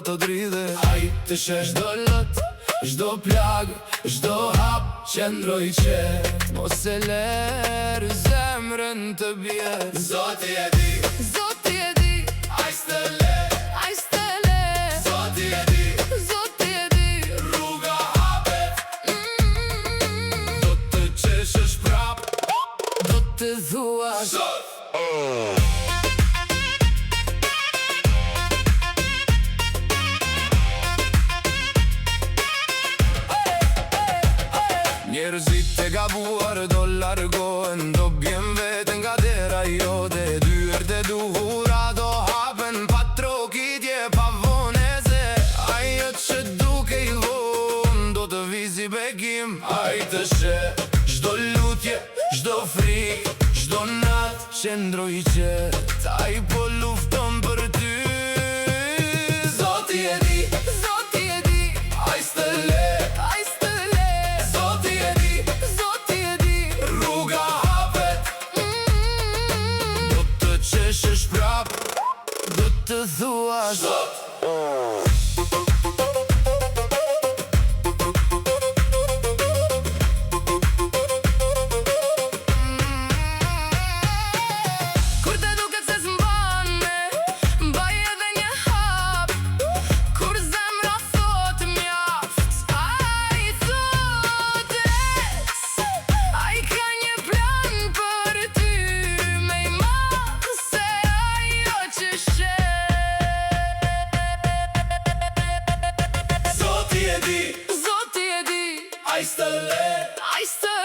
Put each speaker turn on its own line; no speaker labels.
të dridhe. Aj të shesh do lët, shdo plag, shdo hap, qëndroj qet. Mos e lerë zemrën të bje. Zoti e di,
Zoti e di,
aj s'të le,
aj s'të le.
Zoti e di,
Zoti e di,
rruga hapet. Do të qeshësh prap,
do të thuash
sot. Njerëzit e gabuar do largohen, do bjen vete nga dera jote. Dyert e duhura do hapen, pa trokitje, pa voneze. Ajo që duke i von, do të vizi bekim. Aj të she, shdo lutje, shdo frik, shdo nat, qëndroj qet. Aj po lufton për ty. Zoti e di,
Zoti e di,
aj s'të le,
aj s'të le.
Zoti e di,
Zoti e di,
rruga hapet. Do të qeshësh prap,
do të thuash
sot.
Kur të duket se s'mban me, mbaj edhe një hap. Kur zemra thot mjaft, ai thotes. Ai ka një plan për ty, me i madh se ajo që shet.
Zoti e di,
Zoti e di,
aj s'të le,
aj s'të